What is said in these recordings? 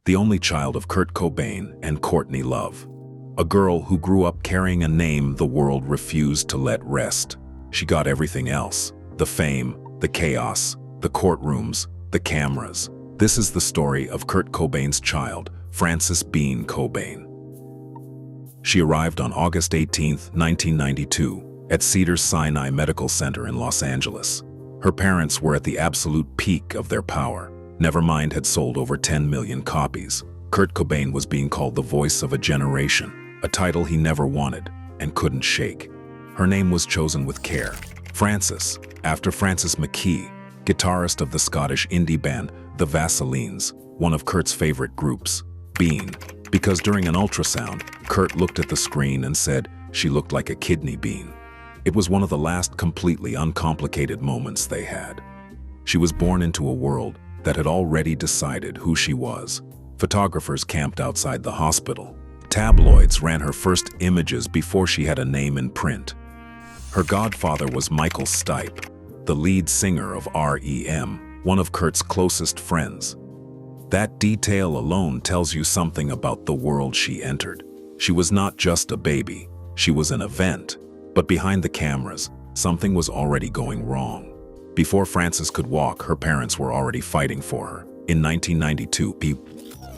the only child of Kurt Cobain and Courtney Love. A girl who grew up carrying a name the world refused to let rest. She got everything else: the fame, the chaos, the courtrooms, the cameras. This is the story of Kurt Cobain's child, Frances Bean Cobain. She arrived on August 18, 1992, at Cedars-Sinai Medical Center in Los Angeles. Her parents were at the absolute peak of their power. Nevermind had sold over 10 million copies. Kurt Cobain was being called the voice of a generation, a title he never wanted and couldn't shake. Her name was chosen with care. Frances, after Francis McKee, guitarist of the Scottish indie band The Vaselines, one of Kurt's favorite groups. Bean, because during an ultrasound, Kurt looked at the screen and said she looked like a kidney bean. It was one of the last completely uncomplicated moments they had. She was born into a world that had already decided who she was. Photographers camped outside the hospital. Tabloids ran her first images before she had a name in print. Her godfather was Michael Stipe, the lead singer of REM, one of Kurt's closest friends. That detail alone tells you something about the world she entered. She was not just a baby, she was an event. But behind the cameras, something was already going wrong. Before Frances could walk, her parents were already fighting for her. In 1992,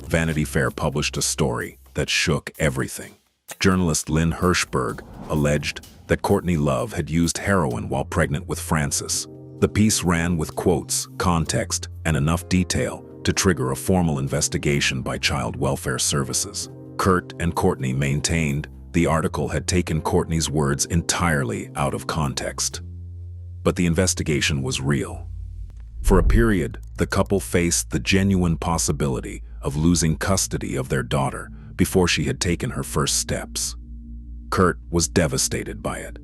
Vanity Fair published a story that shook everything. Journalist Lynn Hirschberg alleged that Courtney Love had used heroin while pregnant with Frances. The piece ran with quotes, context, and enough detail to trigger a formal investigation by Child Welfare Services. Kurt and Courtney maintained the article had taken Courtney's words entirely out of context. But the investigation was real. For a period, the couple faced the genuine possibility of losing custody of their daughter before she had taken her first steps. Kurt was devastated by it.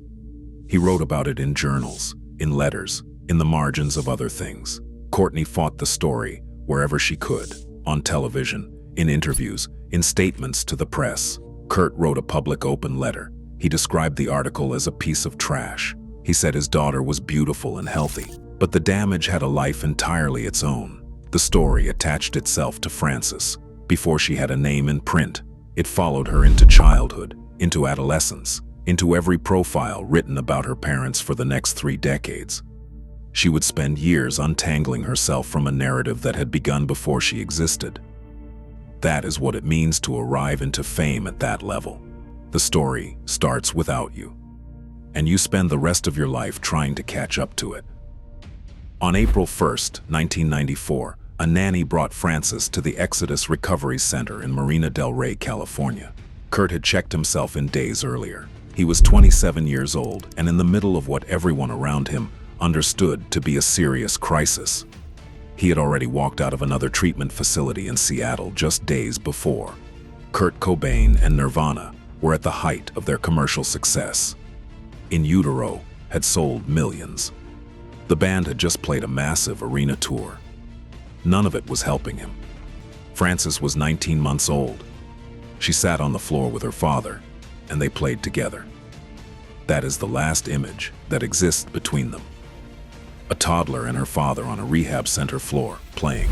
He wrote about it in journals, in letters, in the margins of other things. Courtney fought the story wherever she could, on television, in interviews, in statements to the press. Kurt wrote a public open letter. He described the article as a piece of trash. He said his daughter was beautiful and healthy, but the damage had a life entirely its own. The story attached itself to Frances. Before she had a name in print, it followed her into childhood, into adolescence, into every profile written about her parents for the next 3 decades. She would spend years untangling herself from a narrative that had begun before she existed. That is what it means to arrive into fame at that level. The story starts without you, and you spend the rest of your life trying to catch up to it. On April 1st, 1994, a nanny brought Frances to the Exodus Recovery Center in Marina del Rey, California. Kurt had checked himself in days earlier. He was 27 years old and in the middle of what everyone around him understood to be a serious crisis. He had already walked out of another treatment facility in Seattle just days before. Kurt Cobain and Nirvana were at the height of their commercial success. In Utero had sold millions. The band had just played a massive arena tour. None of it was helping him. Frances was 19 months old. She sat on the floor with her father, and they played together. That is the last image that exists between them. A toddler and her father on a rehab center floor, playing.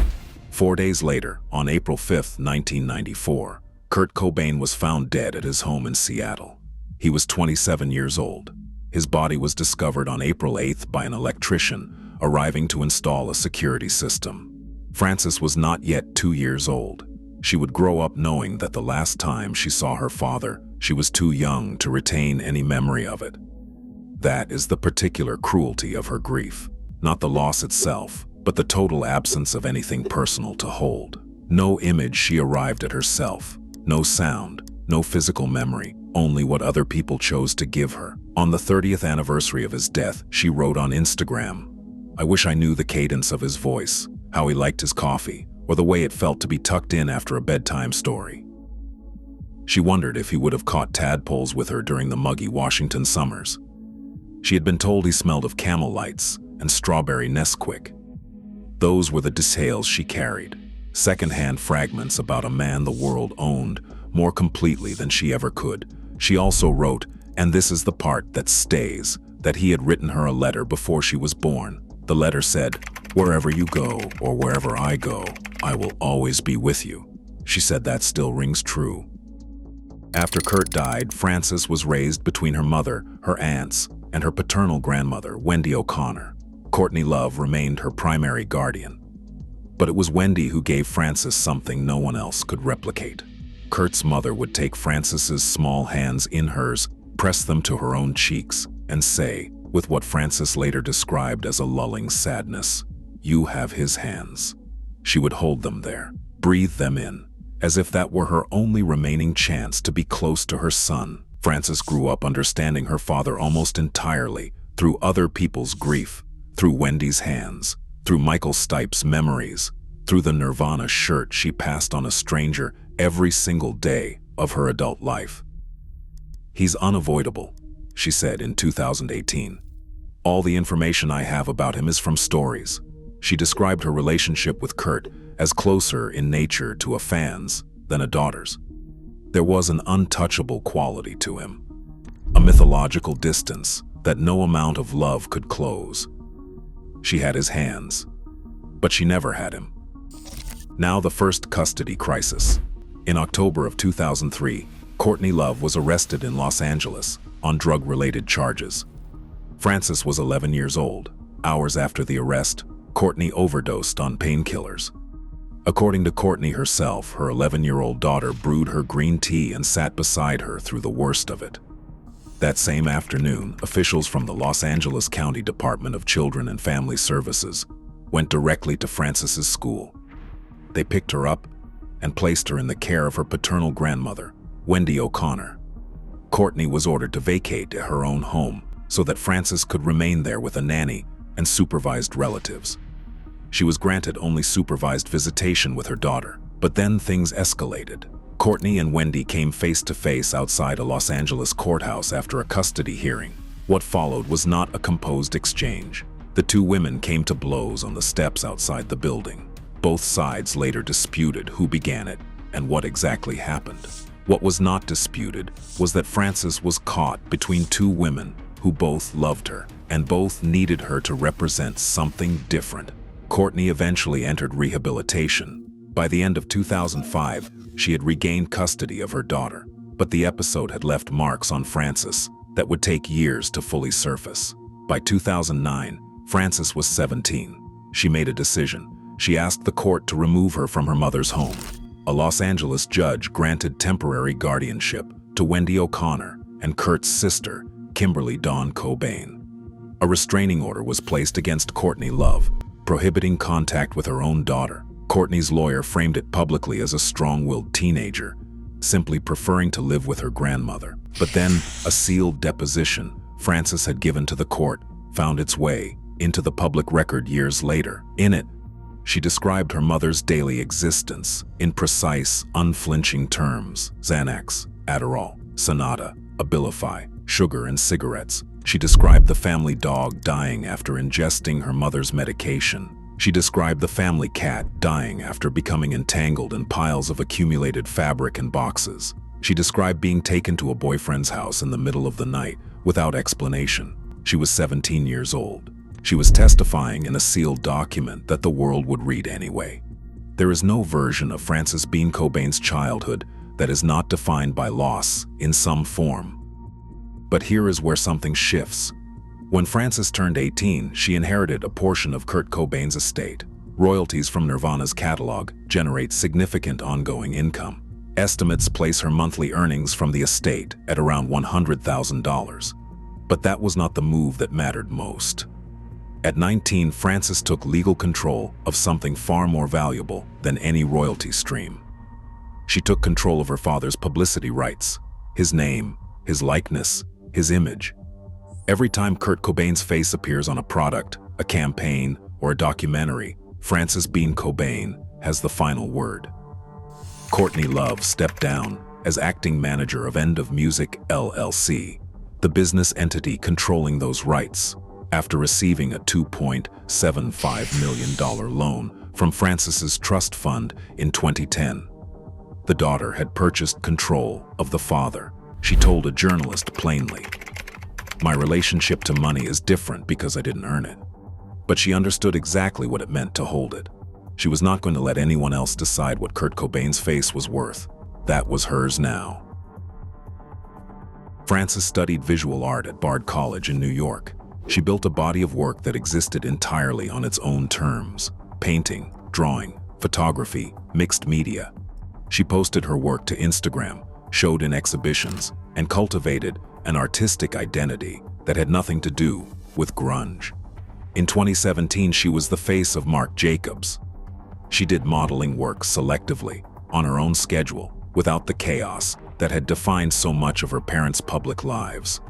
4 days later, on April 5, 1994, Kurt Cobain was found dead at his home in Seattle. He was 27 years old. His body was discovered on April 8th by an electrician arriving to install a security system. Frances was not yet 2 years old. She would grow up knowing that the last time she saw her father, she was too young to retain any memory of it. That is the particular cruelty of her grief. Not the loss itself, but the total absence of anything personal to hold. No image she arrived at herself, no sound, no physical memory, only what other people chose to give her. On the 30th anniversary of his death, she wrote on Instagram, "I wish I knew the cadence of his voice, how he liked his coffee, or the way it felt to be tucked in after a bedtime story." She wondered if he would have caught tadpoles with her during the muggy Washington summers. She had been told he smelled of Camel Lights and strawberry Nesquik. Those were the details she carried, second-hand fragments about a man the world owned more completely than she ever could. She also wrote, and this is the part that stays, that he had written her a letter before she was born. The letter said, "Wherever you go or wherever I go, I will always be with you." She said that still rings true. After Kurt died, Frances was raised between her mother, her aunts, and her paternal grandmother, Wendy O'Connor. Courtney Love remained her primary guardian. But it was Wendy who gave Frances something no one else could replicate. Kurt's mother would take Frances's small hands in hers, press them to her own cheeks, and say, with what Frances later described as a lulling sadness, "You have his hands." She would hold them there, breathe them in, as if that were her only remaining chance to be close to her son. Frances grew up understanding her father almost entirely through other people's grief, through Wendy's hands, through Michael Stipe's memories, through the Nirvana shirt she passed on a stranger every single day of her adult life. "He's unavoidable," she said in 2018. "All the information I have about him is from stories." She described her relationship with Kurt as closer in nature to a fan's than a daughter's. There was an untouchable quality to him, a mythological distance that no amount of love could close. She had his hands, but she never had him. Now the first custody crisis. In October of 2003, Courtney Love was arrested in Los Angeles on drug-related charges. Frances was 11 years old. Hours after the arrest, Courtney overdosed on painkillers. According to Courtney herself, her 11-year-old daughter brewed her green tea and sat beside her through the worst of it. That same afternoon, officials from the Los Angeles County Department of Children and Family Services went directly to Frances's school. They picked her up and placed her in the care of her paternal grandmother, Wendy O'Connor. Courtney was ordered to vacate her own home so that Frances could remain there with a nanny and supervised relatives. She was granted only supervised visitation with her daughter, but then things escalated. Courtney and Wendy came face to face outside a Los Angeles courthouse after a custody hearing. What followed was not a composed exchange. The two women came to blows on the steps outside the building. Both sides later disputed who began it and what exactly happened. What was not disputed was that Frances was caught between two women who both loved her and both needed her to represent something different. Courtney eventually entered rehabilitation. By the end of 2005, she had regained custody of her daughter, but the episode had left marks on Frances that would take years to fully surface. By 2009, Frances was 17. She made a decision. She asked the court to remove her from her mother's home. A Los Angeles judge granted temporary guardianship to Wendy O'Connor and Kurt's sister, Kimberly Dawn Cobain. A restraining order was placed against Courtney Love, prohibiting contact with her own daughter. Courtney's lawyer framed it publicly as a strong-willed teenager, simply preferring to live with her grandmother. But then, a sealed deposition Frances had given to the court found its way into the public record years later. In it, she described her mother's daily existence in precise, unflinching terms: Xanax, Adderall, Sonata, Abilify, sugar and cigarettes. She described the family dog dying after ingesting her mother's medication. She described the family cat dying after becoming entangled in piles of accumulated fabric and boxes. She described being taken to a boyfriend's house in the middle of the night without explanation. She was 17 years old. She was testifying in a sealed document that the world would read anyway. There is no version of Frances Bean Cobain's childhood that is not defined by loss in some form. But here is where something shifts. When Frances turned 18, she inherited a portion of Kurt Cobain's estate. Royalties from Nirvana's catalog generate significant ongoing income. Estimates place her monthly earnings from the estate at around $100,000. But that was not the move that mattered most. At 19, Frances took legal control of something far more valuable than any royalty stream. She took control of her father's publicity rights, his name, his likeness, his image. Every time Kurt Cobain's face appears on a product, a campaign, or a documentary, Frances Bean Cobain has the final word. Courtney Love stepped down as acting manager of End of Music LLC, the business entity controlling those rights, after receiving a $2.75 million loan from Frances's trust fund in 2010. The daughter had purchased control of the father. She told a journalist plainly, "My relationship to money is different because I didn't earn it." But she understood exactly what it meant to hold it. She was not going to let anyone else decide what Kurt Cobain's face was worth. That was hers now. Frances studied visual art at Bard College in New York. She built a body of work that existed entirely on its own terms: painting, drawing, photography, mixed media. She posted her work to Instagram, showed in exhibitions, and cultivated an artistic identity that had nothing to do with grunge. In 2017, she was the face of Marc Jacobs. She did modeling work selectively, on her own schedule, without the chaos that had defined so much of her parents' public lives.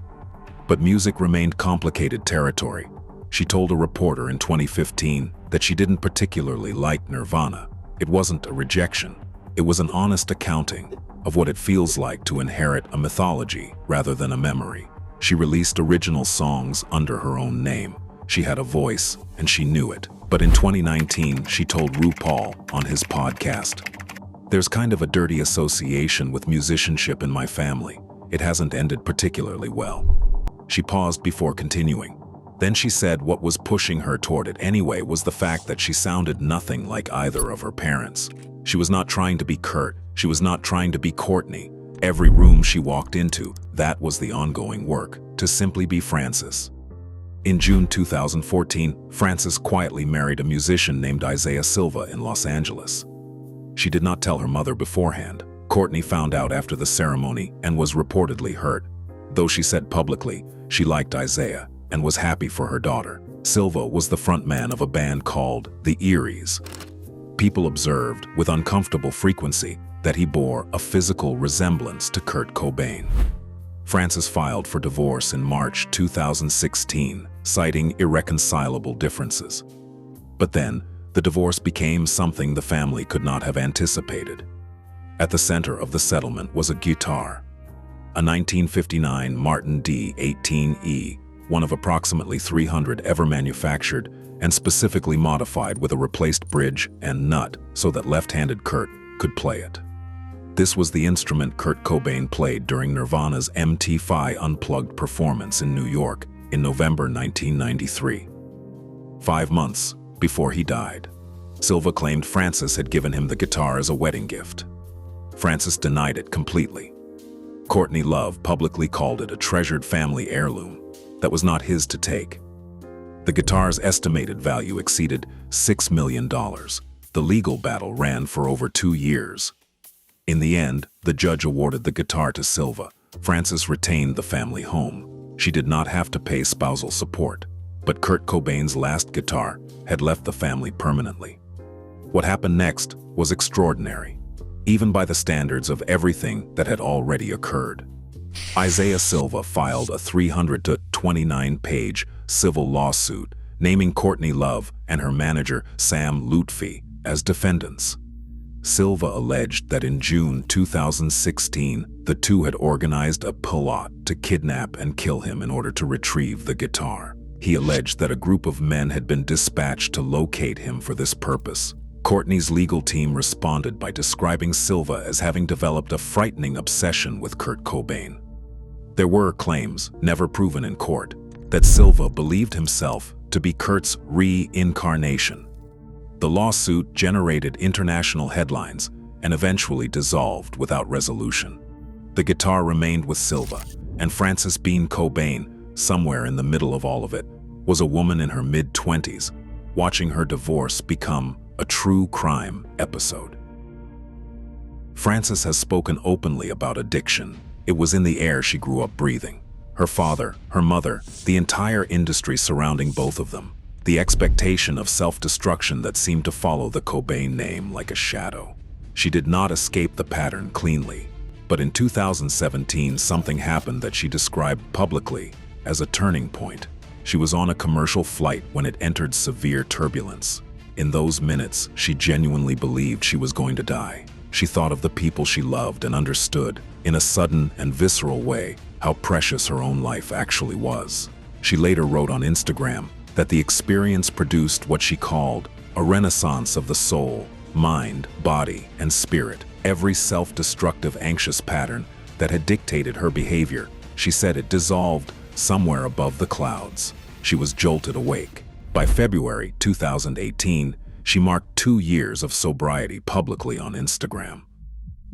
But music remained complicated territory. She told a reporter in 2015 that she didn't particularly like Nirvana. It wasn't a rejection. It was an honest accounting of what it feels like to inherit a mythology rather than a memory. She released original songs under her own name. She had a voice, and she knew it. But in 2019, she told RuPaul on his podcast, "There's kind of a dirty association with musicianship in my family. It hasn't ended particularly well." She paused before continuing. Then she said what was pushing her toward it anyway was the fact that she sounded nothing like either of her parents. She was not trying to be Kurt. She was not trying to be Courtney. Every room she walked into, that was the ongoing work, to simply be Frances. In June 2014, Frances quietly married a musician named Isaiah Silva in Los Angeles. She did not tell her mother beforehand. Courtney found out after the ceremony and was reportedly hurt. Though she said publicly she liked Isaiah and was happy for her daughter, Silva was the frontman of a band called the Eries. People observed with uncomfortable frequency that he bore a physical resemblance to Kurt Cobain. Frances filed for divorce in March 2016, citing irreconcilable differences. But then, the divorce became something the family could not have anticipated. At the center of the settlement was a guitar, a 1959 Martin D18E, one of approximately 300 ever manufactured and specifically modified with a replaced bridge and nut so that left-handed Kurt could play it. This was the instrument Kurt Cobain played during Nirvana's MTV Unplugged performance in New York in November 1993. 5 months before he died, Silva claimed Frances had given him the guitar as a wedding gift. Frances denied it completely. Courtney Love publicly called it a treasured family heirloom that was not his to take. The guitar's estimated value exceeded $6 million. The legal battle ran for over 2 years. In the end, the judge awarded the guitar to Silva. Frances retained the family home. She did not have to pay spousal support, but Kurt Cobain's last guitar had left the family permanently. What happened next was extraordinary, even by the standards of everything that had already occurred. Isaiah Silva filed a 329-page civil lawsuit naming Courtney Love and her manager Sam Lutfi as defendants. Silva alleged that in June 2016, the two had organized a plot to kidnap and kill him in order to retrieve the guitar. He alleged that a group of men had been dispatched to locate him for this purpose. Courtney's legal team responded by describing Silva as having developed a frightening obsession with Kurt Cobain. There were claims, never proven in court, that Silva believed himself to be Kurt's reincarnation. The lawsuit generated international headlines and eventually dissolved without resolution. The guitar remained with Silva, and Frances Bean Cobain, somewhere in the middle of all of it, was a woman in her mid-20s, watching her divorce become a true crime episode. Frances has spoken openly about addiction. It was in the air she grew up breathing. Her father, her mother, the entire industry surrounding both of them. The expectation of self-destruction that seemed to follow the Cobain name like a shadow. She did not escape the pattern cleanly, but in 2017 something happened that she described publicly as a turning point. She was on a commercial flight when it entered severe turbulence. In those minutes, she genuinely believed she was going to die. She thought of the people she loved and understood, in a sudden and visceral way, how precious her own life actually was. She later wrote on Instagram that the experience produced what she called a renaissance of the soul, mind, body, and spirit. Every self-destructive anxious pattern that had dictated her behavior, she said it dissolved somewhere above the clouds. She was jolted awake. By February 2018, she marked 2 years of sobriety publicly on Instagram.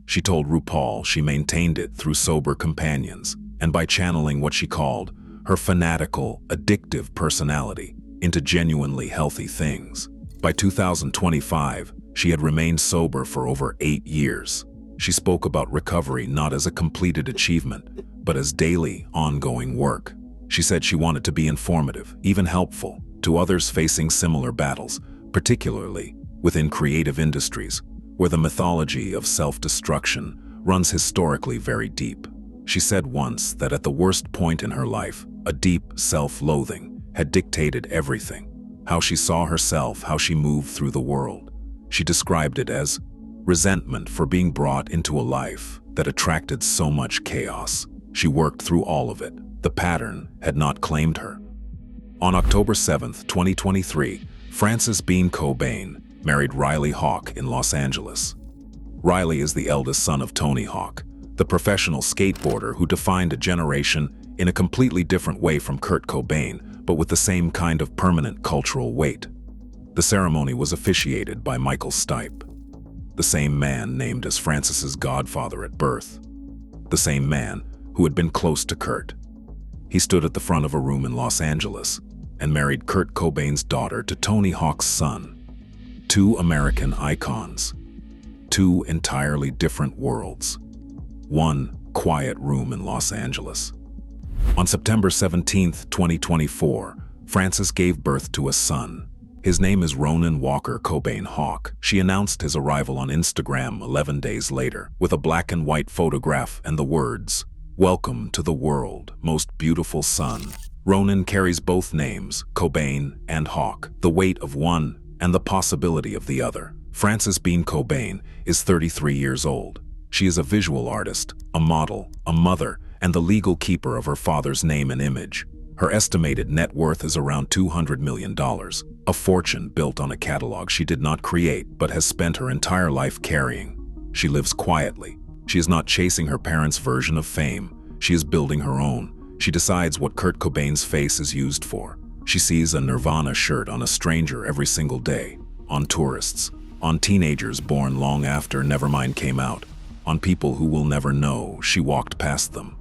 She told RuPaul she maintained it through sober companions and by channeling what she called her fanatical, addictive personality into genuinely healthy things. By 2025, she had remained sober for over 8 years. She spoke about recovery not as a completed achievement, but as daily, ongoing work. She said she wanted to be informative, even helpful, to others facing similar battles, particularly within creative industries, where the mythology of self-destruction runs historically very deep. She said once that at the worst point in her life, a deep self-loathing had dictated everything. How she saw herself, how she moved through the world. She described it as resentment for being brought into a life that attracted so much chaos. She worked through all of it. The pattern had not claimed her. On October 7, 2023, Frances Bean Cobain married Riley Hawk in Los Angeles. Riley is the eldest son of Tony Hawk, the professional skateboarder who defined a generation in a completely different way from Kurt Cobain, but with the same kind of permanent cultural weight. The ceremony was officiated by Michael Stipe, the same man named as Frances's godfather at birth, the same man who had been close to Kurt. He stood at the front of a room in Los Angeles and married Kurt Cobain's daughter to Tony Hawk's son. 2 American icons, 2 entirely different worlds, 1 quiet room in Los Angeles. On September 17, 2024, Frances gave birth to a son. His name is Ronan Walker Cobain Hawk. She announced his arrival on Instagram 11 days later with a black and white photograph and the words, "Welcome to the world, most beautiful son." Ronan carries both names, Cobain and Hawk, the weight of one and the possibility of the other. Frances Bean Cobain is 33 years old. She is a visual artist, a model, a mother, and the legal keeper of her father's name and image. Her estimated net worth is around $200 million, a fortune built on a catalog she did not create but has spent her entire life carrying. She lives quietly. She is not chasing her parents' version of fame. She is building her own. She decides what Kurt Cobain's face is used for. She sees a Nirvana shirt on a stranger every single day, on tourists, on teenagers born long after Nevermind came out, on people who will never know she walked past them.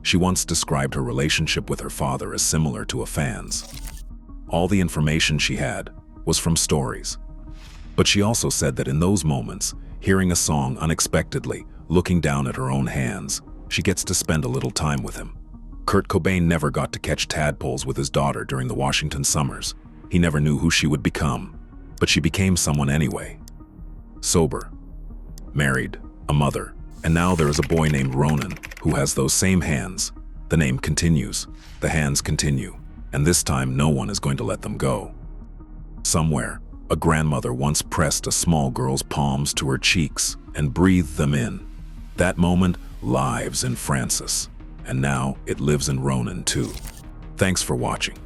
She once described her relationship with her father as similar to a fan's. All the information she had was from stories. But she also said that in those moments, hearing a song unexpectedly, looking down at her own hands, she gets to spend a little time with him. Kurt Cobain never got to catch tadpoles with his daughter during the Washington summers. He never knew who she would become, but she became someone anyway. Sober, married, a mother, and now there is a boy named Ronan who has those same hands. The name continues, the hands continue, and this time no one is going to let them go. Somewhere, a grandmother once pressed a small girl's palms to her cheeks and breathed them in. That moment lives in Frances, and now it lives in Ronan too. Thanks for watching.